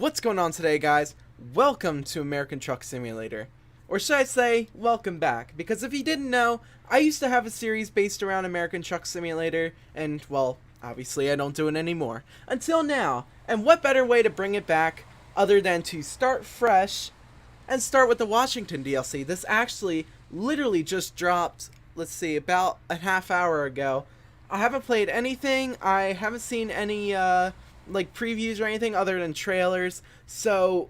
What's going on today, guys? Welcome to American Truck Simulator. Or should I say, welcome back, because if you didn't know, I used to have a series based around American Truck Simulator, and, well, obviously I don't do it anymore. Until now, and what better way to bring it back other than to start fresh and start with the Washington DLC. This actually literally just dropped, let's see, about a half hour ago. I haven't played anything, I haven't seen any, like previews or anything other than trailers, so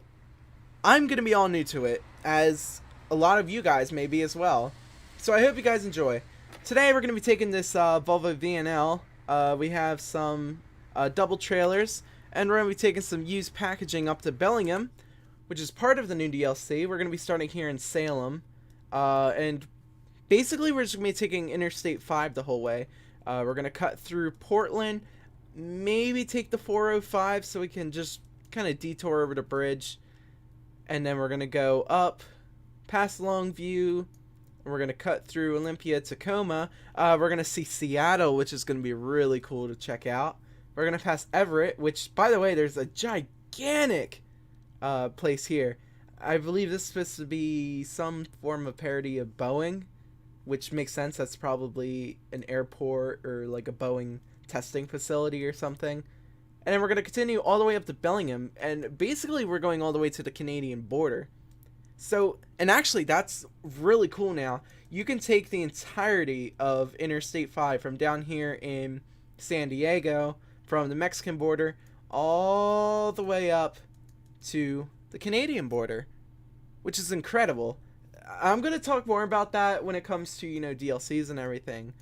I'm gonna be all new to it, as a lot of you guys may be as well. So I hope you guys enjoy. Today we're gonna be taking this Volvo VNL. We have some double trailers, and we're gonna be taking some used packaging up to Bellingham, which is part of the new DLC. We're gonna be starting here in Salem, and basically we're just gonna be taking Interstate 5 the whole way. We're gonna cut through Portland, maybe take the 405 so we can just kind of detour over the bridge, and then we're gonna go up past Longview, and we're gonna cut through Olympia, Tacoma. We're gonna see Seattle, which is gonna be really cool to check out. We're gonna pass Everett, which, by the way, there's a gigantic place here. I believe this is supposed to be some form of parody of Boeing, which makes sense. That's probably an airport or like a Boeing testing facility or something. And then we're going to continue all the way up to Bellingham, and basically we're going all the way to the Canadian border. So, and actually that's really cool now. You can take the entirety of Interstate 5 from down here in San Diego, from the Mexican border, all the way up to the Canadian border, which is incredible. I'm going to talk more about that when it comes to, DLCs and everything.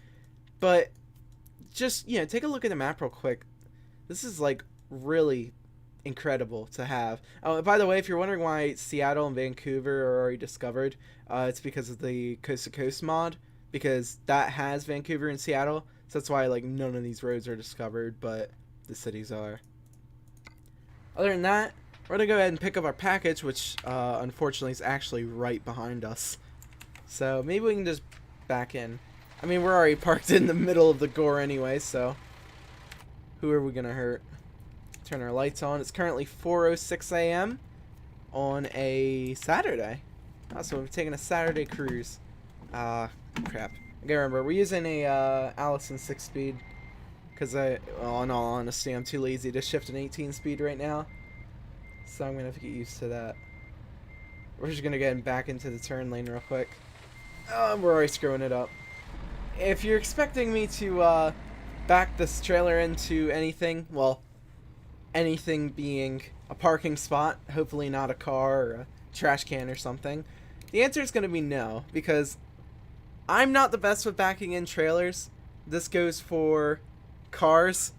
But just, take a look at the map real quick. This is, like, really incredible to have. Oh, by the way, if you're wondering why Seattle and Vancouver are already discovered, it's because of the Coast to Coast mod, because that has Vancouver and Seattle. So that's why, like, none of these roads are discovered, but the cities are. Other than that, we're going to go ahead and pick up our package, which, unfortunately, is actually right behind us. So maybe we can just back in. I mean, we're already parked in the middle of the gore anyway, so who are we going to hurt? Turn our lights on. It's currently 4:06 a.m. on a Saturday. Oh, so we're taking a Saturday cruise. Crap. I gotta remember, we're using a Allison 6-speed, because in all honesty, I'm too lazy to shift an 18-speed right now. So I'm going to have to get used to that. We're just going to get back into the turn lane real quick. Oh, we're already screwing it up. If you're expecting me to back this trailer into anything, well, anything being a parking spot, hopefully not a car or a trash can or something, the answer is going to be no, because I'm not the best with backing in trailers. This goes for cars,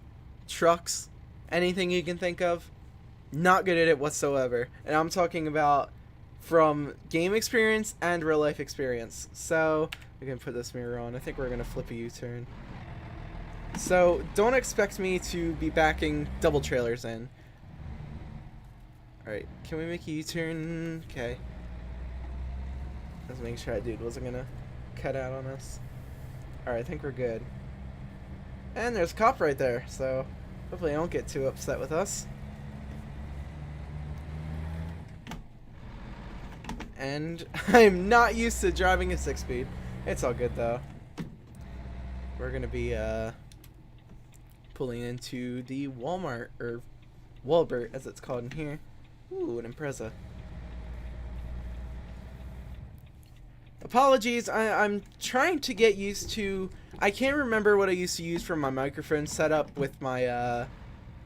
trucks, anything you can think of. Not good at it whatsoever. And I'm talking about from game experience and real life experience. So we can put this mirror on. I think we're going to flip a U-turn. So don't expect me to be backing double trailers in. Alright, can we make a U-turn? Okay. Let's make sure that dude wasn't going to cut out on us. Alright, I think we're good. And there's a cop right there, so hopefully I don't get too upset with us. And I'm not used to driving a 6-speed. It's all good though. We're gonna be pulling into the Walmart, or Walbert as it's called in here. Ooh, an Impreza. Apologies, I'm trying to get used to. I can't remember what I used to use for my microphone setup with my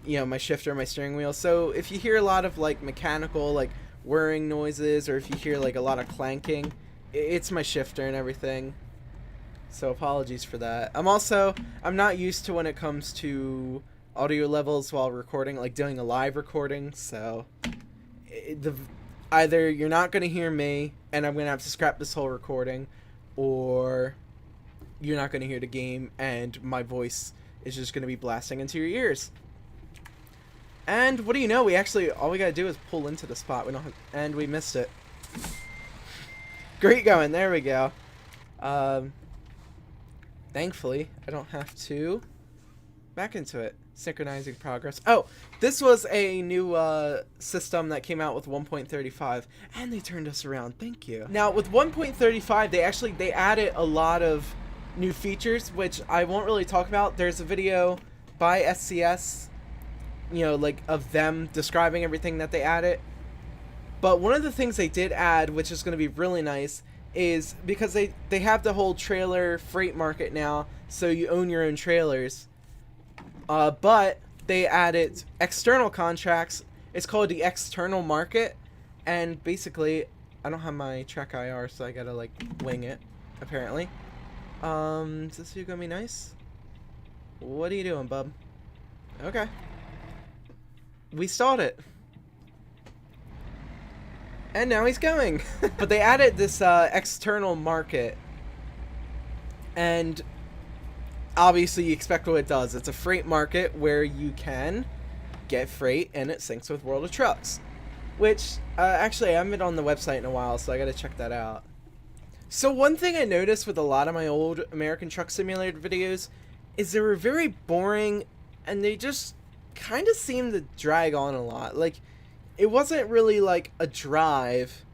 my shifter, my steering wheel. So if you hear a lot of like mechanical, like whirring noises, or if you hear like a lot of clanking, it's my shifter and everything, so apologies for that. I'm not used to when it comes to audio levels while recording, like doing a live recording, so either you're not going to hear me and I'm going to have to scrap this whole recording, or you're not going to hear the game and my voice is just going to be blasting into your ears. And what do you know, all we gotta do is pull into the spot. And we missed it. Great going, there we go. Thankfully, I don't have to back into it. Synchronizing progress. Oh, this was a new system that came out with 1.35, and they turned us around. Thank you. Now with 1.35, they added a lot of new features, which I won't really talk about. There's a video by SCS, you know, like of them describing everything that they added. But one of the things they did add, which is going to be really nice, is because they have the whole trailer freight market now, so you own your own trailers. But they added external contracts. It's called the external market, and basically, I don't have my track IR, so I gotta like wing it. Apparently, is this gonna be nice? What are you doing, bub? Okay, we stalled it, and now he's going. But they added this external market, and obviously you expect what it does. It's a freight market where you can get freight and it syncs with World of Trucks, which actually I haven't been on the website in a while, so I gotta check that out. So one thing I noticed with a lot of my old American Truck Simulator videos is they were very boring, and they just kind of seemed to drag on a lot. Like, it wasn't really like a drive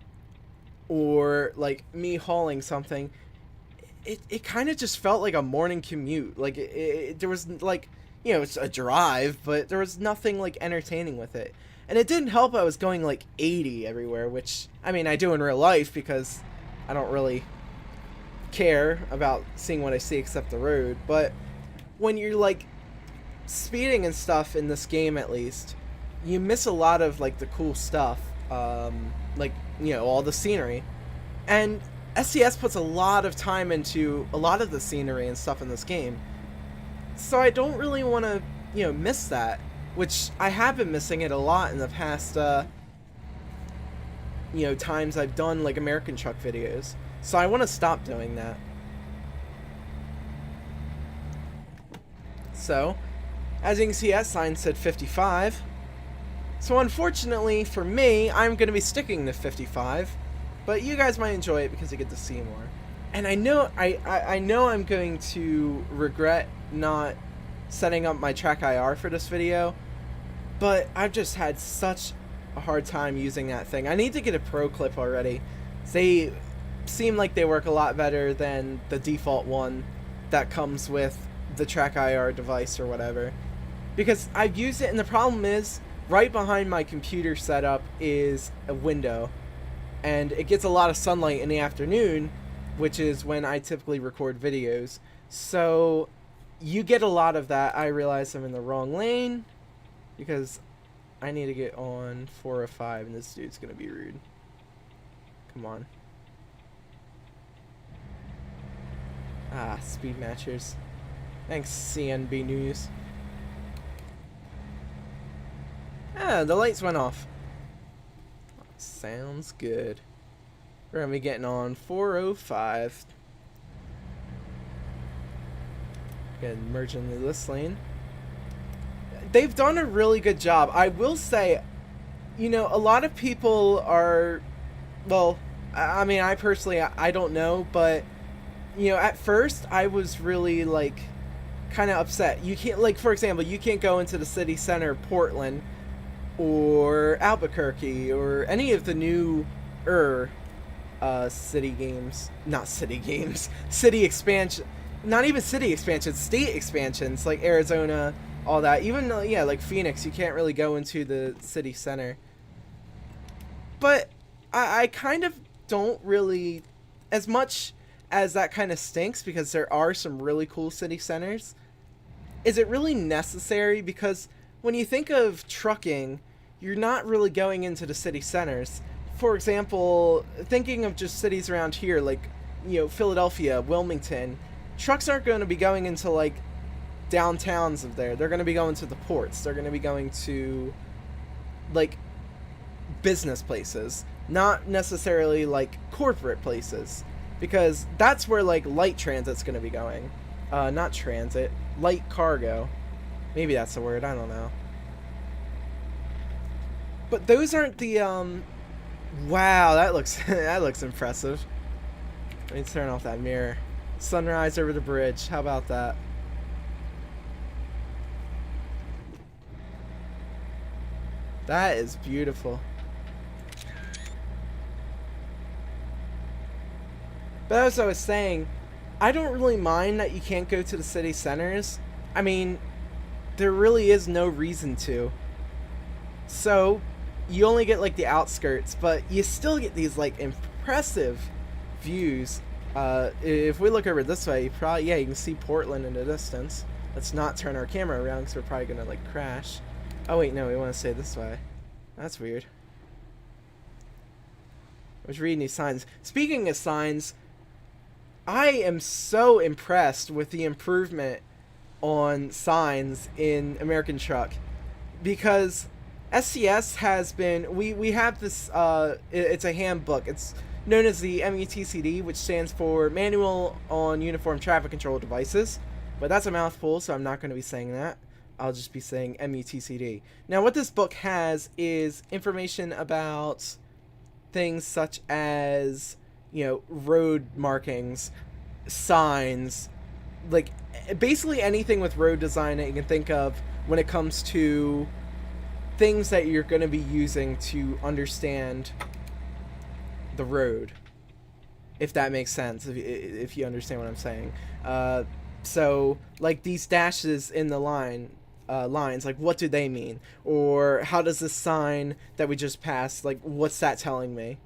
or like me hauling something. It kind of just felt like a morning commute. Like, there was, like, you know, it's a drive, but there was nothing, like, entertaining with it. And it didn't help I was going, like, 80 everywhere, which, I mean, I do in real life because I don't really care about seeing what I see except the road. But when you're, like, speeding and stuff in this game, at least, you miss a lot of, like, the cool stuff. Like, you know, all the scenery. And SCS puts a lot of time into a lot of the scenery and stuff in this game, so I don't really want to, you know, miss that, which I have been missing it a lot in the past, you know, times I've done, like, American Truck videos, so I want to stop doing that. So, as you can see, that sign said 55, so unfortunately for me, I'm going to be sticking to 55. But you guys might enjoy it because you get to see more. And I know I know I'm going to regret not setting up my track IR for this video, but I've just had such a hard time using that thing. I need to get a pro clip already. They seem like they work a lot better than the default one that comes with the track IR device or whatever. Because I've used it, and the problem is, right behind my computer setup is a window. And it gets a lot of sunlight in the afternoon, which is when I typically record videos. So you get a lot of that. I realize I'm in the wrong lane because I need to get on 405, and this dude's going to be rude. Come on. Ah, speed matchers. Thanks, CNB News. Ah, the lights went off. Sounds good. We're gonna be getting on 405. Gonna merge into this lane. They've done a really good job. I will say, you know, a lot of people are, well, I mean, I personally, I don't know, but, you know, at first I was really, like, kind of upset. You can't, like, for example, you can't go into the city center of Portland or Albuquerque or any of the new city expansion, not even city expansions, state expansions like Arizona, all that. Even yeah, like Phoenix, you can't really go into the city center. But I kind of don't really, as much as that kind of stinks because there are some really cool city centers, is it really necessary? Because when you think of trucking, you're not really going into the city centers. For example, thinking of just cities around here, like, you know, Philadelphia, Wilmington, trucks aren't going to be going into, like, downtowns of there. They're going to be going to the ports. They're going to be going to, like, business places, not necessarily, like, corporate places, because that's where, like, light transit's going to be going. Not transit, light cargo. Maybe that's the word, I don't know. But those aren't the, wow, that looks, that looks impressive. Let me turn off that mirror. Sunrise over the bridge, how about that? That is beautiful. But as I was saying, I don't really mind that you can't go to the city centers. I mean, there really is no reason to. So, you only get like the outskirts, but you still get these like impressive views. If we look over this way, you can see Portland in the distance. Let's not turn our camera around because we're probably gonna like crash. Oh wait, no, we want to stay this way. That's weird. I was reading these signs. Speaking of signs, I am so impressed with the improvement on signs in American Truck, because SCS has been, we have this, it's a handbook. It's known as the MUTCD, which stands for Manual on Uniform Traffic Control Devices, but that's a mouthful, so I'm not going to be saying that. I'll just be saying MUTCD. Now, what this book has is information about things such as, you know, road markings, signs, like basically anything with road design that you can think of when it comes to things that you're going to be using to understand the road, if that makes sense, if you understand what I'm saying. So like these dashes in the lines, like what do they mean, or how does this sign that we just passed, like what's that telling me?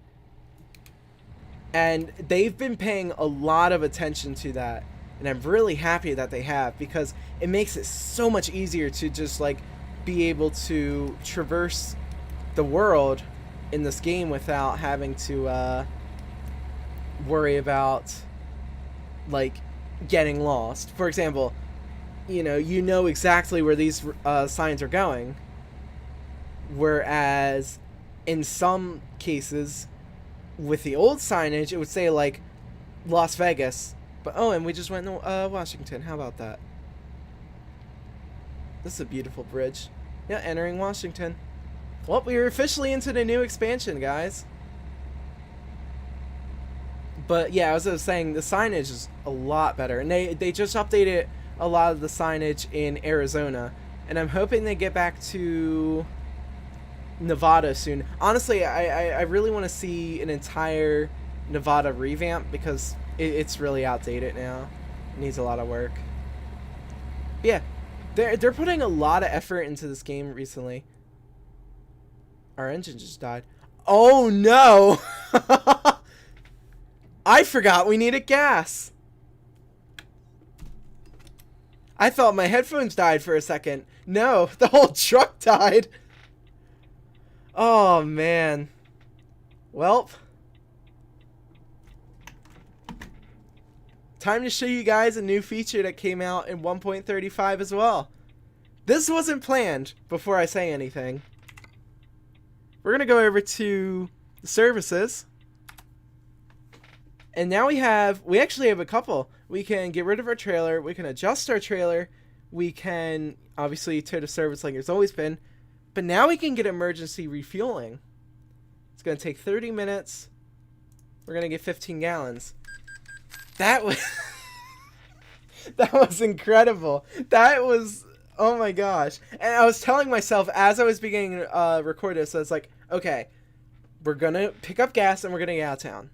And they've been paying a lot of attention to that, and I'm really happy that they have, because it makes it so much easier to just like be able to traverse the world in this game without having to worry about like getting lost. For example, you know exactly where these signs are going, whereas in some cases with the old signage it would say like Las Vegas, but oh, and we just went to Washington. How about that? This is a beautiful bridge. Yeah, entering Washington. Well, we are officially into the new expansion, guys. But yeah, as I was saying, the signage is a lot better, and they just updated a lot of the signage in Arizona, and I'm hoping they get back to Nevada soon. Honestly, I really want to see an entire Nevada revamp, because it's really outdated now. It needs a lot of work. But yeah, they're putting a lot of effort into this game recently. Our engine just died. Oh no! I forgot we needed gas. I thought my headphones died for a second. No, the whole truck died. Oh, man. Welp. Time to show you guys a new feature that came out in 1.35 as well. This wasn't planned before I say anything. We're going to go over to the services. And now we actually have a couple. We can get rid of our trailer. We can adjust our trailer. We can obviously tow the service like it's always been. But now we can get emergency refueling. It's going to take 30 minutes. We're going to get 15 gallons. That was... that was incredible. That was... oh my gosh. And I was telling myself as I was beginning to record this, I was like, okay, we're going to pick up gas and we're going to get out of town.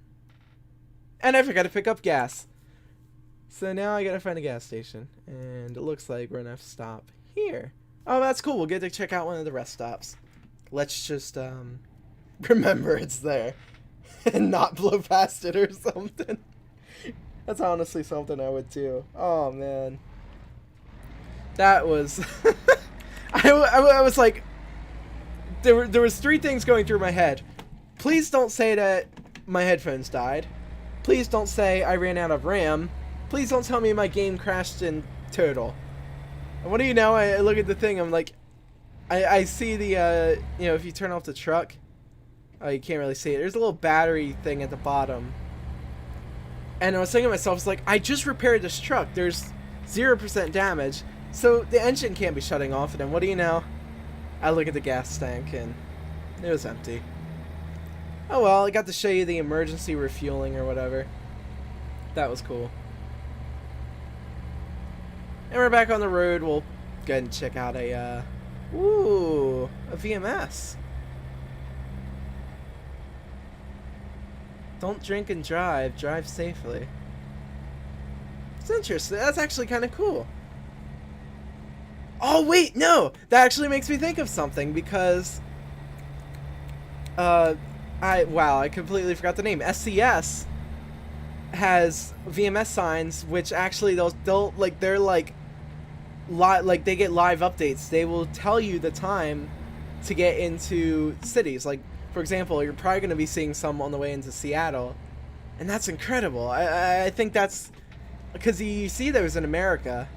And I forgot to pick up gas. So now I got to find a gas station. And it looks like we're going to have to stop here. Oh, that's cool. We'll get to check out one of the rest stops. Let's just remember it's there. And not blow past it or something. That's honestly something I would do. Oh, man. That was... I was like... There was three things going through my head. Please don't say that my headphones died. Please don't say I ran out of RAM. Please don't tell me my game crashed in total. And what do you know? I look at the thing. I'm like... I see the... you know, if you turn off the truck... Oh, you can't really see it. There's a little battery thing at the bottom. And I was thinking to myself, it's like, I just repaired this truck. There's 0% damage. So the engine can't be shutting off. And then what do you know? I look at the gas tank and it was empty. Oh well, I got to show you the emergency refueling or whatever. That was cool. And we're back on the road. We'll go ahead and check out a... ooh, a VMS. Don't drink and drive. Drive safely. It's interesting. That's actually kind of cool. Oh, wait, no! That actually makes me think of something, because... I completely forgot the name. SCS has VMS signs, which actually they'll like, they're like they get live updates. They will tell you the time to get into cities. Like, for example, you're probably going to be seeing some on the way into Seattle, and that's incredible. I think that's because you see those in America.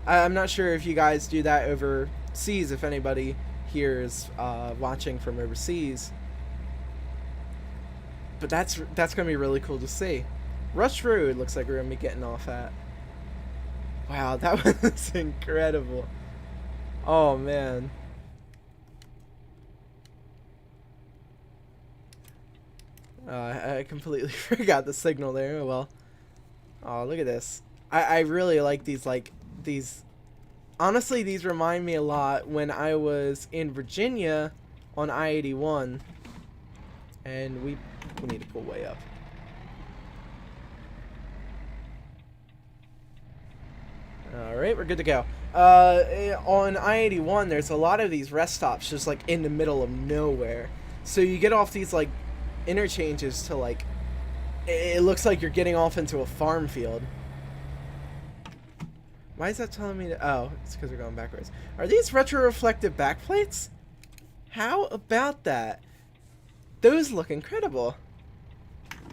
I'm not sure if you guys do that overseas, if anybody here is watching from overseas. But that's going to be really cool to see. Rush Road looks like we're going to be getting off at. Wow, that was incredible. Oh, man. I completely forgot the signal there. Oh, well. Oh, look at this. I really like these. Honestly, these remind me a lot when I was in Virginia on I-81. And we need to pull way up. Alright, we're good to go. On I-81, there's a lot of these rest stops just like in the middle of nowhere. So you get off these like interchanges to like, it looks like you're getting off into a farm field. Why is that telling me to, oh, it's because we're going backwards. Are these retro-reflective backplates? How about that? Those look incredible.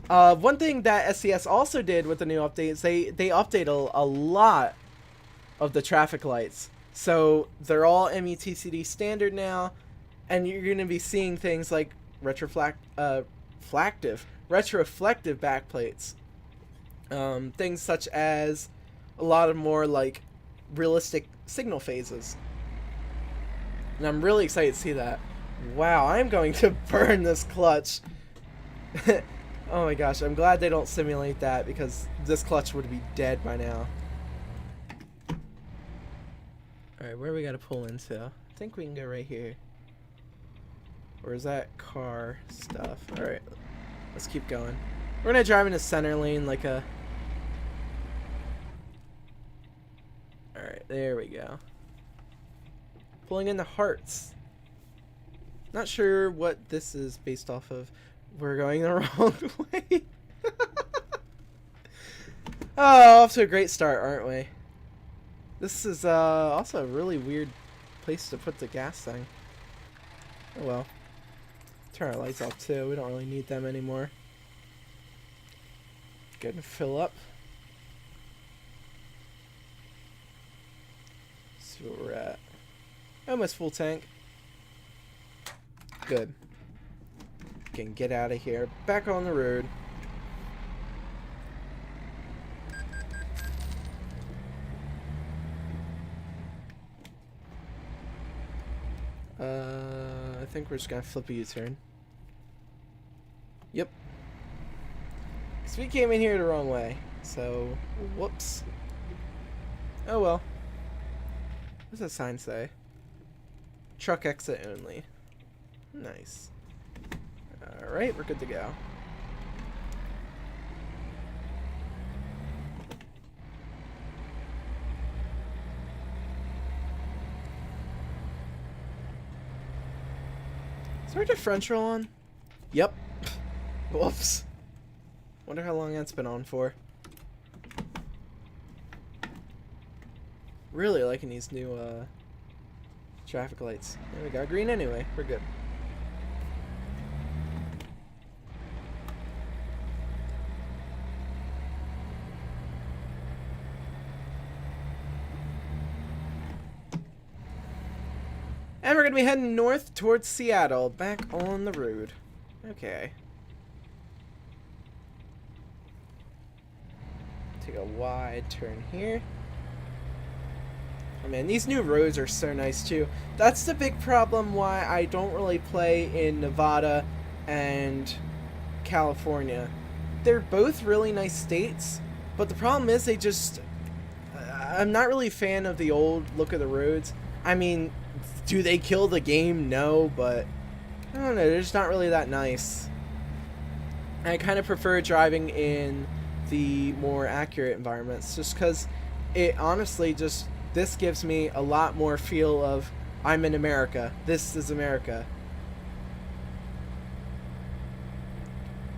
One thing that SCS also did with the new updates, they updated a lot of the traffic lights. So they're all METCD standard now, and you're going to be seeing things like retroflective backplates. Things such as a lot of more like realistic signal phases. And I'm really excited to see that. Wow, I'm going to burn this clutch. Oh my gosh, I'm glad they don't simulate that, because this clutch would be dead by now. Alright, where we gotta pull into? I think we can go right here. Or is that car stuff? Alright, let's keep going. We're gonna drive in a center lane like a... Alright, there we go. Pulling into Hearts. Not sure what this is based off of. We're going the wrong way. Oh, off to a great start, aren't we? This is also a really weird place to put the gas thing. Oh well. Turn our lights off too. We don't really need them anymore. Good to fill up. See where we're at. Almost full tank. Good. Can get out of here. Back on the road. I think we're just gonna flip a U-turn. Yep. Because we came in here the wrong way. So, whoops. Oh well. What does that sign say? Truck exit only. Nice. Alright, we're good to go. Is our differential on? Yep. Whoops. Wonder how long that's been on for. Really liking these new traffic lights. There we go. Green anyway. We're good. And we're going to be heading north towards Seattle, back on the road. Okay. Take a wide turn here. Oh man, these new roads are so nice too. That's the big problem why I don't really play in Nevada and California. They're both really nice states, but the problem is they just... I'm not really a fan of the old look of the roads. I mean... Do they kill the game? No, but I don't know, they're just not really that nice. I kind of prefer driving in the more accurate environments just because it honestly just, this gives me a lot more feel of I'm in America. This is America.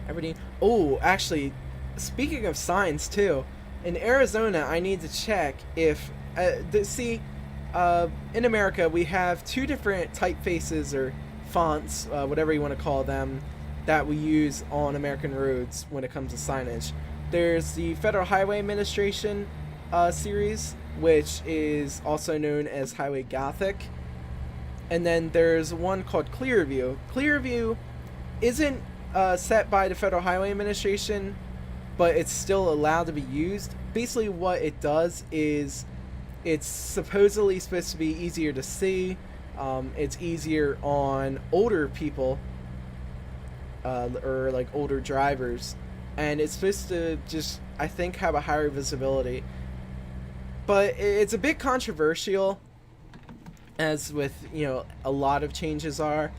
Aberdeen. Oh, actually, speaking of signs too, in Arizona, I need to check if in America we have two different typefaces or fonts, whatever you want to call them, that we use on American roads when it comes to signage. There's the Federal Highway Administration series, which is also known as Highway Gothic. And then there's one called Clearview. Clearview isn't set by the Federal Highway Administration, but it's still allowed to be used. Basically what it does is it's supposedly supposed to be easier to see. It's easier on older people or like older drivers, and it's supposed to just, I think, have a higher visibility. But it's a bit controversial, as with, you know, a lot of changes are.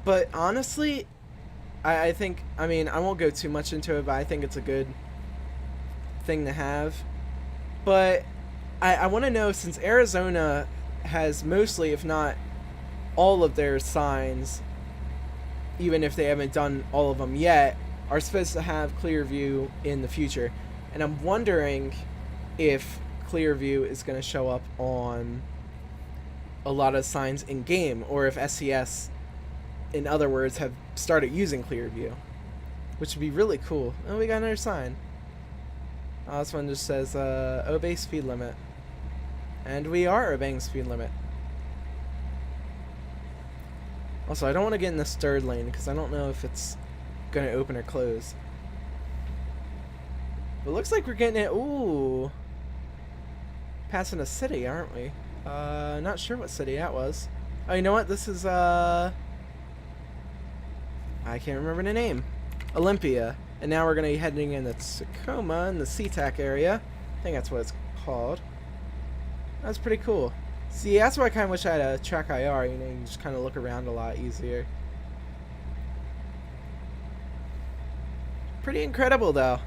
But honestly, I think, I mean, I won't go too much into it, but I think it's a good thing to have. But I want to know, since Arizona has mostly, if not all of their signs, even if they haven't done all of them yet, are supposed to have Clearview in the future. And I'm wondering if Clearview is going to show up on a lot of signs in game, or if SCS, in other words, have started using Clearview, which would be really cool. Oh, we got another sign. Oh, this one just says obey speed limit, and we are obeying speed limit. Also, I don't want to get in this third lane because I don't know if it's gonna open or close. But it looks like we're getting it. Ooh, passing a city, aren't we? Not sure what city that was. Oh, you know what? This is I can't remember the name. Olympia. And now we're gonna be heading into Tacoma in the SeaTac area. I think that's what it's called. That's pretty cool. See, that's why I kind of wish I had a track IR. You know, you can just kind of look around a lot easier. Pretty incredible, though.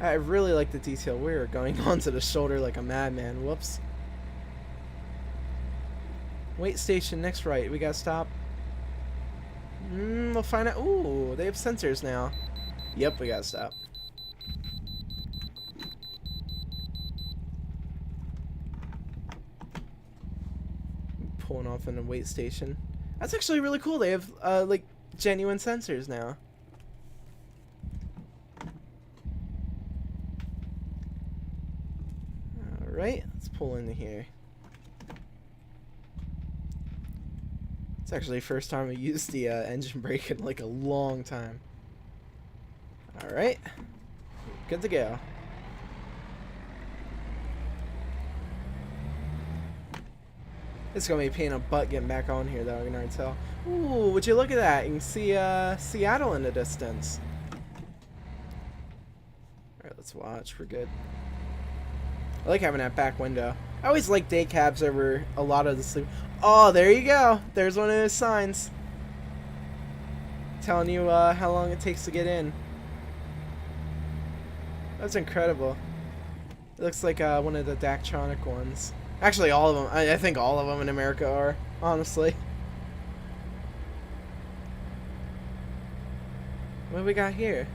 I really like the detail. We're going onto the shoulder like a madman. Whoops. Wait station, next right. We gotta stop. We'll find out. Ooh, they have sensors now. Yep, we gotta stop. Pulling off in a wait station. That's actually really cool. They have like genuine sensors now. Alright, let's pull into here. It's actually the first time I used the engine brake in like a long time. Alright, good to go. It's gonna be a pain in the butt getting back on here, though, I can already tell. Ooh, would you look at that? You can see Seattle in the distance. Alright, let's watch. We're good. I like having that back window. I always like day cabs over a lot of the sleep. Oh, there you go. There's one of those signs telling you how long it takes to get in. That's incredible. It looks like one of the Daktronic ones. Actually, all of them. I think all of them in America are, honestly. What do we got here?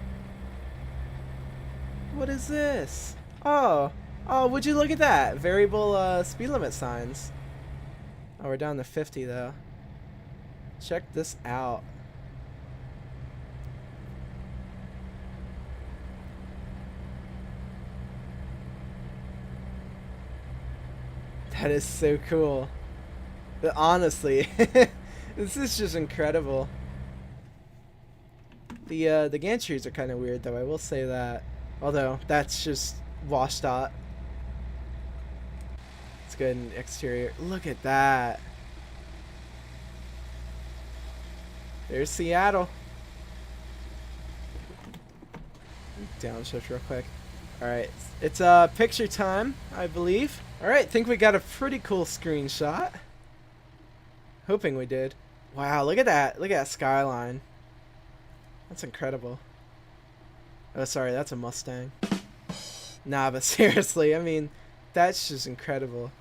What is this? Oh, would you look at that? Variable speed limit signs. Oh, we're down to 50 though. Check this out. That is so cool. But honestly, this is just incredible. The gantries are kind of weird though, I will say that. Although that's just washed out. Let's go ahead and exterior. Look at that. There's Seattle. Downshift real quick. Alright, it's picture time, I believe. Alright, think we got a pretty cool screenshot. Hoping we did. Wow, look at that. Look at that skyline. That's incredible. Oh, sorry, that's a Mustang. Nah, but seriously, I mean, that's just incredible.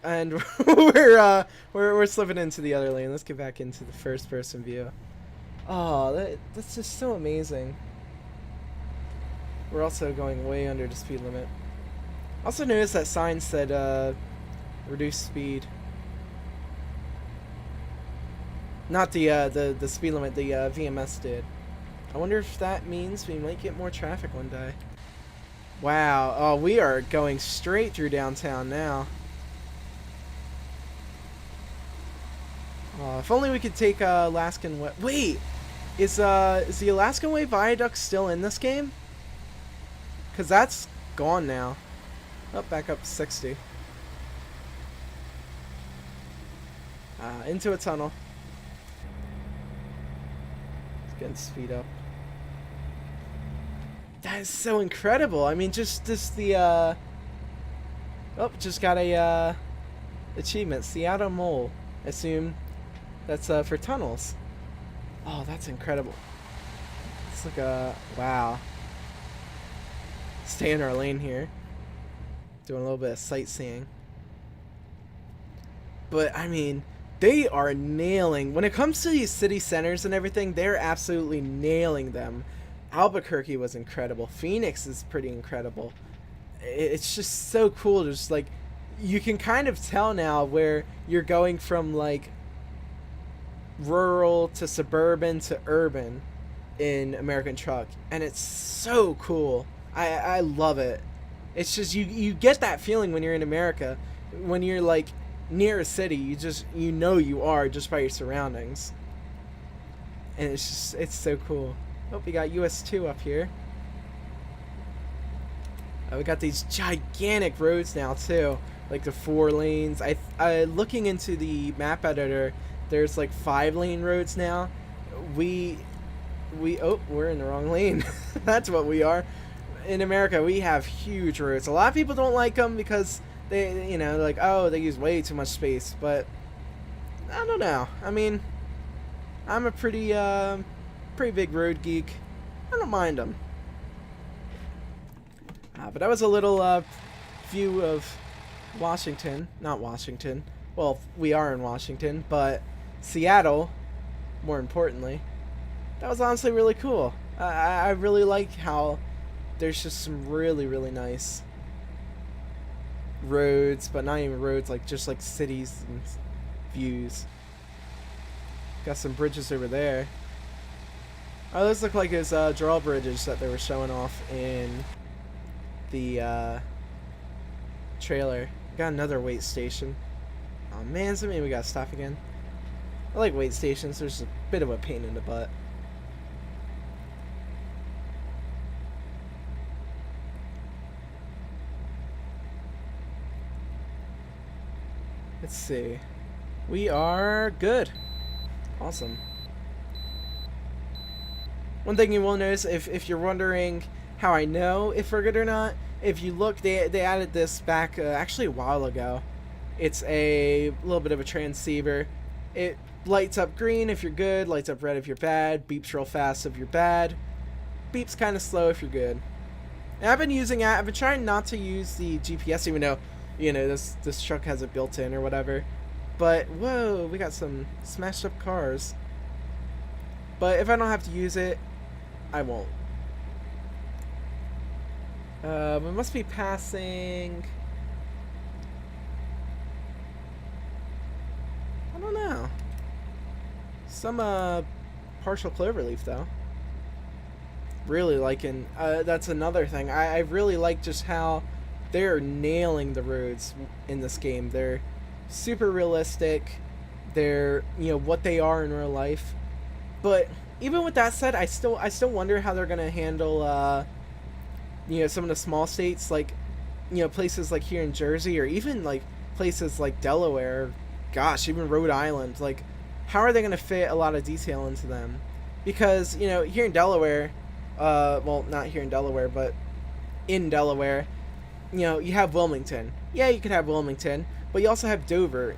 And we're slipping into the other lane. Let's get back into the first person view. Oh, that's just so amazing. We're also going way under the speed limit. Also noticed that sign said reduce speed. Not the speed limit, the VMS did. I wonder if that means we might get more traffic one day. Wow. Oh, we are going straight through downtown now. Oh, if only we could take Alaskan Way. Wait, is the Alaskan Way Viaduct still in this game? Cause that's gone now. Oh, back up to 60. Into a tunnel. Getting speed up. That is so incredible. I mean, just the oh, just got a achievement. Seattle Mole. Assume that's for tunnels. Oh, that's incredible. It's like a wow. Stay in our lane here. Doing a little bit of sightseeing. But I mean, they are nailing, when it comes to these city centers and everything, they're absolutely nailing them. Albuquerque was incredible. Phoenix is pretty incredible. It's just so cool. Just like, you can kind of tell now where you're going from like rural to suburban to urban in American Truck. And it's so cool. I love it. It's just, you get that feeling when you're in America. When you're like near a city, you know you are just by your surroundings. And it's so cool. Oh, we got US 2 up here. We got these gigantic roads now too, like the 4 lanes. I looking into the map editor, there's like 5-lane roads now. Oh, we're in the wrong lane. That's what we are. In America, we have huge roads. A lot of people don't like them because they, like, oh, they use way too much space. But I don't know. I mean, I'm a pretty big road geek. I don't mind them. But that was a little view of Washington. Not Washington. Well, we are in Washington, but Seattle, more importantly. That was honestly really cool. I really like how there's just some really, really nice roads, but not even roads, like just like cities and views. Got some bridges over there. Oh, those look like those drawbridges that they were showing off in the trailer. Got another wait station. Oh man, so maybe we gotta stop again. I like wait stations. There's a bit of a pain in the butt. Let's see. We are good. Awesome. One thing you will notice, if you're wondering how I know if we're good or not, if you look, they added this back actually a while ago. It's a little bit of a transceiver. It lights up green if you're good, lights up red if you're bad, beeps real fast if you're bad, beeps kind of slow if you're good. And I've been using it. I've been trying not to use the GPS, even though, this truck has it built in or whatever. But, whoa, we got some smashed up cars. But if I don't have to use it, I won't. We must be passing... I don't know. Some, partial cloverleaf, though. Really liking... that's another thing. I really like just how they're nailing the roads in this game. They're super realistic. They're, what they are in real life. But even with that said, I still wonder how they're gonna handle some of the small states, like places like here in Jersey, or even like places like Delaware, gosh, even Rhode Island. Like, how are they gonna fit a lot of detail into them? Because here in Delaware, well, not here in Delaware, but in Delaware, you have Wilmington. Yeah, you could have Wilmington, but you also have Dover.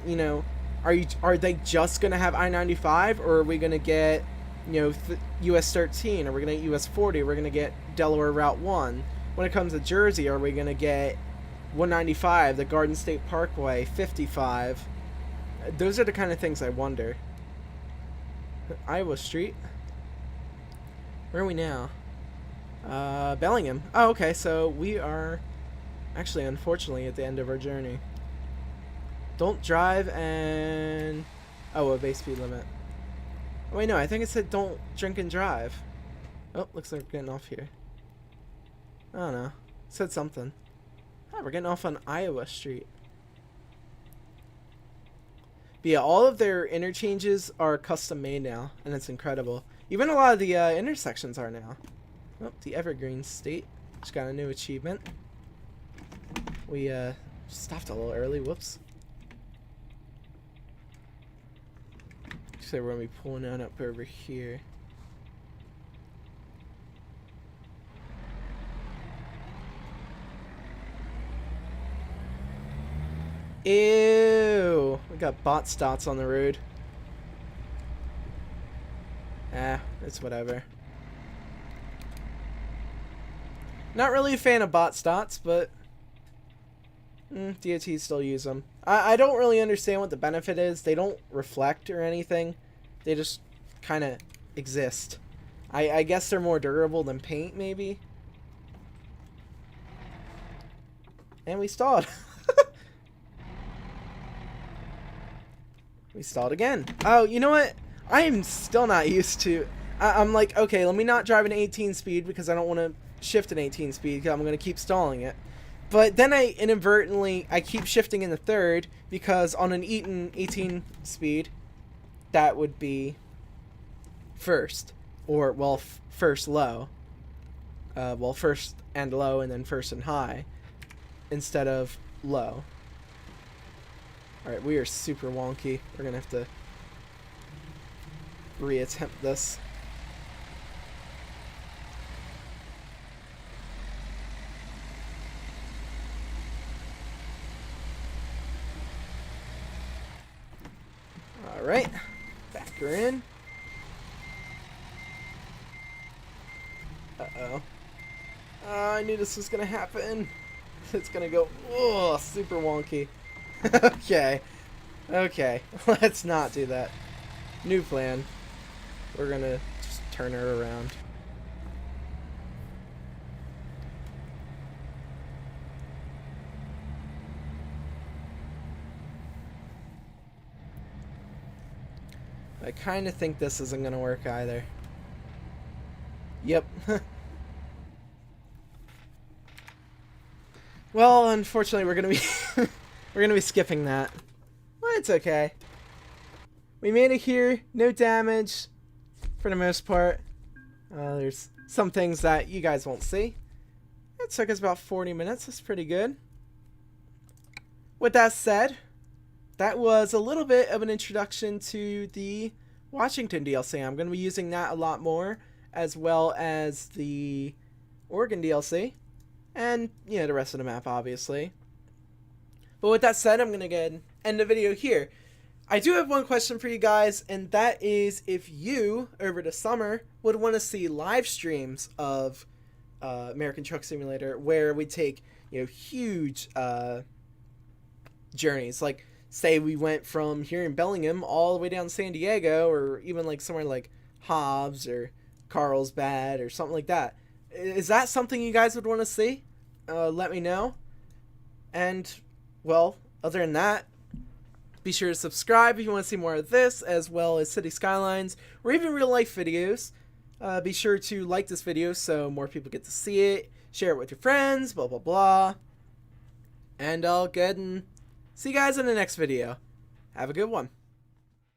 Are they just gonna have I-95, or are we gonna get, you know, US 13? Are we gonna get US 40? We're gonna get Delaware Route 1. When it comes to Jersey, are we gonna get 195, the Garden State Parkway, 55? Those are the kind of things I wonder. Iowa Street. Where are we now? Bellingham. Oh, okay, so we are actually, unfortunately, at the end of our journey. Don't drive and... Oh, obey speed limit. Oh, wait, no, I think it said don't drink and drive. Oh, looks like we're getting off here. I don't know. It said something. Oh, we're getting off on Iowa Street. But yeah, all of their interchanges are custom made now, and it's incredible. Even a lot of the intersections are now. Oh, the Evergreen State just got a new achievement. We stopped a little early. Whoops. So we're gonna be pulling on up over here. Ew! We got bot stots on the road. It's whatever. Not really a fan of bot stots, but DOT still use them. I don't really understand what the benefit is. They don't reflect or anything. They just kind of exist. I guess they're more durable than paint, maybe. And we stalled. We stalled again. Oh, you know what? I am still not used to... I'm like, okay, let me not drive an 18 speed because I don't want to shift an 18 speed because I'm going to keep stalling it. But then I keep shifting in the third because on an 18 speed, that would be first. Or, well, first low. Well, first and low and then first and high instead of low. Alright, we are super wonky. We're going to have to reattempt this. Alright, back her in. Uh-oh. I knew this was going to happen. It's going to go, oh, super wonky. Okay. Okay. Let's not do that. New plan. We're going to just turn her around. I kind of think this isn't going to work either. Yep. Well, unfortunately, we're going to be we're going to be skipping that. Well, it's okay. We made it here. No damage for the most part. There's some things that you guys won't see. It took us about 40 minutes. That's pretty good. With that said, that was a little bit of an introduction to the Washington DLC. I'm going to be using that a lot more, as well as the Oregon DLC, and, you know, the rest of the map, obviously. But with that said, I'm going to go ahead and end the video here. I do have one question for you guys, and that is if you, over the summer, would want to see live streams of American Truck Simulator, where we take, you know, huge journeys. Like, say we went from here in Bellingham all the way down to San Diego, or even like somewhere like Hobbs or Carlsbad or something like that. Is that something you guys would want to see? Let me know. And, well, other than that, be sure to subscribe if you want to see more of this, as well as City Skylines, or even real-life videos. Be sure to like this video so more people get to see it. Share it with your friends, blah, blah, blah. And I'll go ahead and see you guys in the next video. Have a good one.